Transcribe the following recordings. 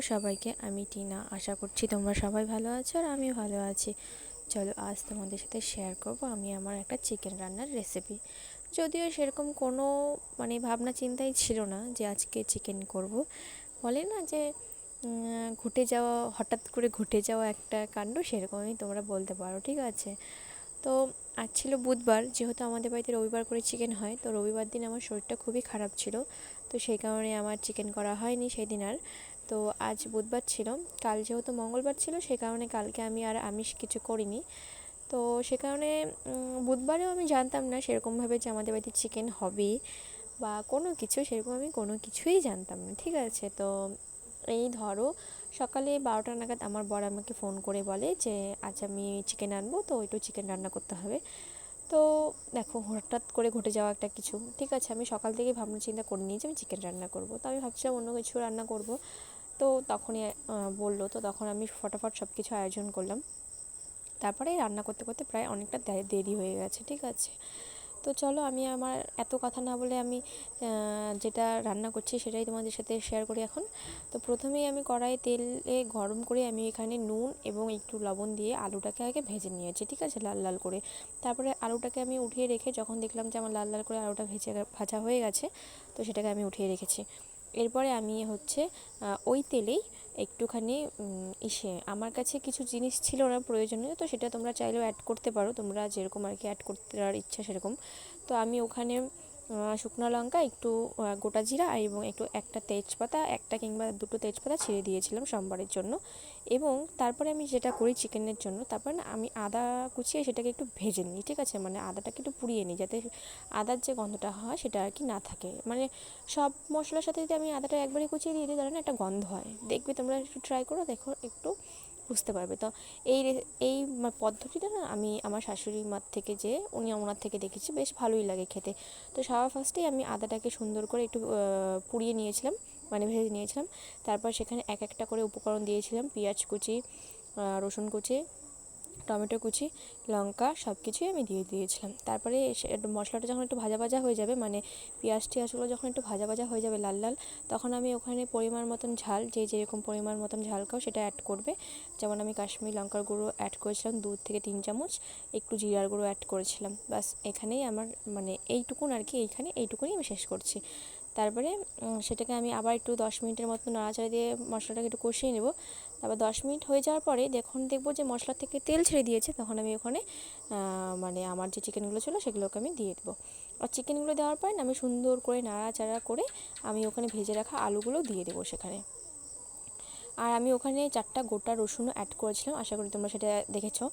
সবাইকে, আমি টিনা। আশা করছি তোমরা সবাই ভালো আছো আর আমি ভালো আছি। চলো আজ তোমাদের সাথে শেয়ার করব আমি আমার একটা চিকেন রান্নার রেসিপি। যদিও সেরকম কোনো ভাবনা চিন্তাই ছিল না যে আজকে চিকেন করব। বলে না যে ঘটে যাওয়া, হঠাৎ করে ঘটে যাওয়া একটা কাণ্ড, সেরকমই তোমরা বলতে পারো, ঠিক আছে। তো আজ ছিল বুধবার, যেহেতু আমাদের বাড়িতে রবিবার করে চিকেন হয়, তো রবিবার দিন আমার শরীরটা খুবই খারাপ ছিল, তো সেই কারণে আমার চিকেন করা হয়নি সেই দিন আর। তো আজ বুধবার ছিল, কাল যেহেতু মঙ্গলবার ছিল, সেই কারণে কালকে আমি আর আমিষ কিছু করিনি। তো সে কারণে বুধবারেও আমি জানতাম না সেরকমভাবে যে আমাদের বাড়িতে চিকেন হবে বা কোনো কিছু, সেরকম আমি কোনো কিছুই জানতাম না, ঠিক আছে। তো এই ধরো সকালে 12টা নাগাদ আমার বর আমাকে ফোন করে বলে যে আজ আমি চিকেন আনবো, তো একটু চিকেন রান্না করতে হবে। তো দেখো, হঠাৎ করে ঘটে যাওয়া একটা কিছু, ঠিক আছে। আমি সকাল থেকে ভাবনা চিন্তা করে নিয়েছি আমি চিকেন রান্না করব, তো আমি ভাবছিলাম অন্য কিছু রান্না করব। তো তখনই বললো, তো তখন আমি ফটাফট সব কিছু আয়োজন করলাম। তারপরে রান্না করতে করতে প্রায় অনেকটা দেরি হয়ে গেছে, ঠিক আছে। তো চলো আমি আমার এত কথা না বলে আমি যেটা রান্না করছি সেটাই তোমাদের সাথে শেয়ার করি এখন। তো প্রথমেই আমি কড়াই তেলে গরম করে আমি এখানে নুন এবং একটু লবণ দিয়ে আলুটাকে আগে ভেজে নিয়েছি, ঠিক আছে, লাল লাল করে। তারপরে আলুটাকে আমি উঠিয়ে রেখে যখন দেখলাম যে আমার লাল লাল করে আলুটা ভাজা হয়ে গেছে, তো সেটাকে আমি উঠিয়ে রেখেছি। এরপরে আমি ওই তেলেই একটুখানি আমার কাছে কিছু জিনিস ছিল না প্রয়োজনীয়, তো সেটা তোমরা চাইলেও অ্যাড করতে পারো, তোমরা যেরকম আর কি অ্যাড করতে আর ইচ্ছা সেরকম। তো আমি ওখানে শুকনো লঙ্কা, একটু গোটা জিরা এবং একটা তেজপাতা, একটা কিংবা দুটো তেজপাতা ছিঁড়ে দিয়েছিলাম সম্বারের জন্য। এবং তারপরে আমি যেটা করি চিকেনের জন্য, তারপরে না আমি আদা কুচিয়ে সেটাকে একটু ভেজে নিই, ঠিক আছে, আদাটাকে একটু পুড়িয়ে নিই, যাতে আদার যে গন্ধটা হয় সেটা আর কি না থাকে। সব মশলার সাথে যদি আমি আদাটা একবারে কুচিয়ে দিয়ে দিই, তাহলে না একটা গন্ধ হয়, দেখবে তোমরা একটু ট্রাই করো, দেখো একটু বুঝতে পারবে। তো এই পদ্ধতিটা না আমি আমার শাশুড়ি মার থেকে, যে ওনার থেকে দেখেছি, বেশ ভালোই লাগে খেতে। তো সবার ফার্স্টেই আমি আদাটাকে সুন্দর করে একটু পুড়িয়ে নিয়েছিলাম, ভেজে নিয়েছিলাম। তারপর সেখানে এক একটা করে উপকরণ দিয়েছিলাম, পেঁয়াজ কুচি, রসুন কুচি, টমেটো কুচি, লঙ্কা, সব কিছুই আমি দিয়ে দিয়েছিলাম। তারপরে মশলাটা যখন একটু ভাজা ভাজা হয়ে যাবে, পেঁয়াজ টিয়াজগুলো যখন একটু ভাজা ভাজা হয়ে যাবে লাল লাল, তখন আমি ওখানে পরিমাণ মতন ঝাল, যে যেরকম পরিমাণ মতন ঝাল খাও সেটা অ্যাড করবে। যেমন আমি কাশ্মীরি লঙ্কার গুঁড়ো অ্যাড করেছিলাম 2 থেকে 3 চামচ, একটু জিরার গুঁড়ো অ্যাড করেছিলাম, ব্যাস এখানেই আমার এইটুকুন আর কি, এইটুকুনই আমি শেষ করছি। তারপরে সেটাকে আমি আবার একটু 10 মিনিটের মতো নাড়াচাড়া দিয়ে মশলাটাকে একটু কষিয়ে নেব। তারপর 10 মিনিট হয়ে যাওয়ার পরে যখন দেখবো যে মশলা থেকে তেল ছেড়ে দিয়েছে, তখন আমি ওখানে আমার যে চিকেনগুলো ছিল সেগুলোকে আমি দিয়ে দেবো। আর চিকেনগুলো দেওয়ার পরে আমি সুন্দর করে নাড়াচাড়া করে আমি ওখানে ভেজে রাখা আলুগুলো দিয়ে দেবো সেখানে। আর আমি ওখানে 4টা গোটা রসুনও অ্যাড করেছিলাম, আশা করি তোমরা সেটা দেখেছো।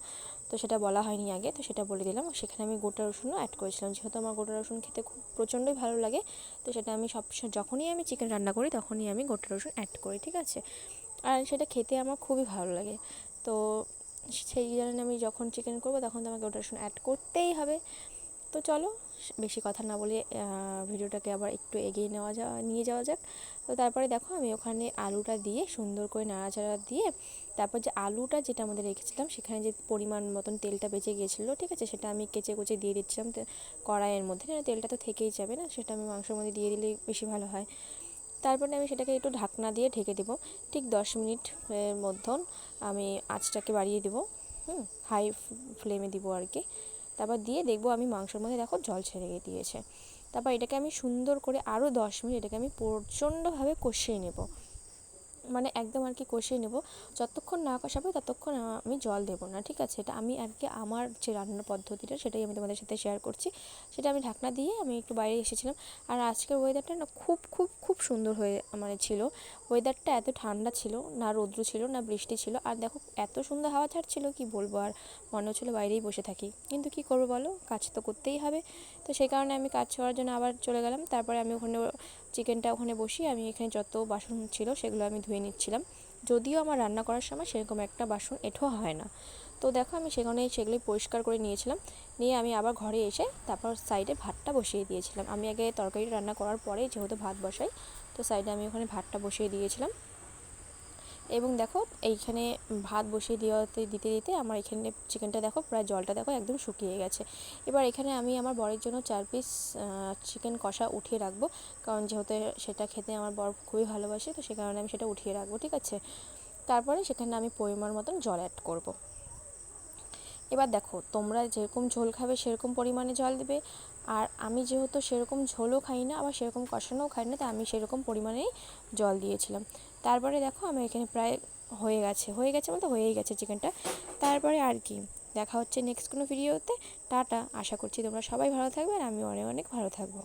তো সেটা বলা হয়নি আগে, তো সেটা বলে দিলাম। সেখানে আমি গোটা রসুনও অ্যাড করেছিলাম, যেহেতু আমার গোটা রসুন খেতে খুব প্রচণ্ডই ভালো লাগে। তো সেটা আমি যখনই আমি চিকেন রান্না করি তখনই আমি গোটা রসুন অ্যাড করি, ঠিক আছে। আর সেটা খেতে আমার খুবই ভালো লাগে। তো সেই জন্য আমি যখন চিকেন করবো তখন তো আমাকে গোটা রসুন অ্যাড করতেই হবে। তো চলো বেশি কথা না বলে ভিডিওটাকে আবার একটু এগিয়ে নিয়ে যাওয়া যাক। তো তারপরে দেখো আমি ওখানে আলুটা দিয়ে সুন্দর করে নাড়াচাড়া দিয়ে, তারপর যে আলুটা যেটা আমাদের রেখেছিলাম সেখানে যে পরিমাণ মতন তেলটা বেঁচে গিয়েছিলো, ঠিক আছে, সেটা আমি কেচে কুচে দিয়ে দিচ্ছিলাম কড়াইয়ের মধ্যে। তেলটা তো থেকেই যাবে না, সেটা আমি মাংসের মধ্যে দিয়ে দিলেই বেশি ভালো হয়। তারপরে আমি সেটাকে একটু ঢাকনা দিয়ে ঢেকে দেবো, ঠিক 10 মিনিটের মধ্যে আমি আঁচটাকে বাড়িয়ে দেবো, হাই ফ্লেমে দিব আর কি। তারপর দিয়ে দেখবো আমি মাংসের মধ্যে দেখো জল ছেড়ে দিয়েছে। তারপর এটাকে আমি সুন্দর করে আরও 10 মিনিট এটাকে আমি প্রচণ্ডভাবে কষিয়ে নেব, একদম আর কি কষিয়ে নেব। যতক্ষণ না কষাবে ততক্ষণ আমি জল দেবো না, ঠিক আছে। এটা আমি আর কি আমার যে রান্নার পদ্ধতিটা সেটাই আমি তোমাদের সাথে শেয়ার করছি। সেটা আমি ঢাকনা দিয়ে আমি একটু বাইরে এসেছিলাম। আর আজকের ওয়েদারটা না খুব খুব খুব সুন্দর হয়ে ছিল। ওয়েদারটা এত ঠান্ডা ছিল না, রৌদ্র ছিল না, বৃষ্টি ছিল, আর দেখো এত সুন্দর হাওয়া ছাড়ছিল কি বলবো। আর মনে হচ্ছিলো বাইরেই বসে থাকি, কিন্তু কি করবো বলো, কাজ তো করতেই হবে। তো সেই কারণে আমি কাজ করার জন্য আবার চলে গেলাম। তারপরে আমি ওখানে চিকেনটা ওখানে বসিয়ে আমি এখানে যত বাসন ছিল সেগুলো আমি ধুয়ে নিচ্ছিলাম। যদিও আমার রান্না করার সময় সেরকম একটা বাসন এঁঠো হয় না। তো দেখো আমি সেগুলোই পরিষ্কার করে নিয়েছিলাম, নিয়ে আমি আবার ঘরে এসে তারপর সাইডে ভাতটা বসিয়ে দিয়েছিলাম। আমি আগে তরকারি রান্না করার পরে যেহেতু ভাত বসাই, তো সাইডে আমি ওখানে ভাতটা বসিয়ে দিয়েছিলাম। এবং দেখো এইখানে ভাত বসিয়ে দিতে দিতে আমার এখানে চিকেনটা দেখো প্রায় জলটা দেখো একদম শুকিয়ে গেছে। এবার এখানে আমি আমার বরের জন্য 4 পিস চিকেন কষা উঠিয়ে রাখবো, কারণ যেহেতু সেটা খেতে আমার বর খুবই ভালোবাসে, তো সে কারণে আমি সেটা উঠিয়ে রাখবো, ঠিক আছে। তারপরে সেখানে আমি পরিমাণ মতন জল অ্যাড করব। এবার দেখো তোমরা যেরকম ঝোল খাবে সেরকম পরিমাণে জল দেবে, আর আমি যেহেতু সেরকম ঝোলও খাই না আবার সেরকম কষানোও খাই না, তাই আমি সেরকম পরিমাণেই জল দিয়েছিলাম। তারপরে দেখো আমি এখানে প্রায় হয়ে গেছে বলতে হয়েই গেছে চিকেনটা। তারপরে আর কি, দেখা হচ্ছে নেক্সট কোনো ভিডিওতে। টাটা, আশা করছি তোমরা সবাই ভালো থাকবে আর আমিও অনেক অনেক ভালো থাকবো।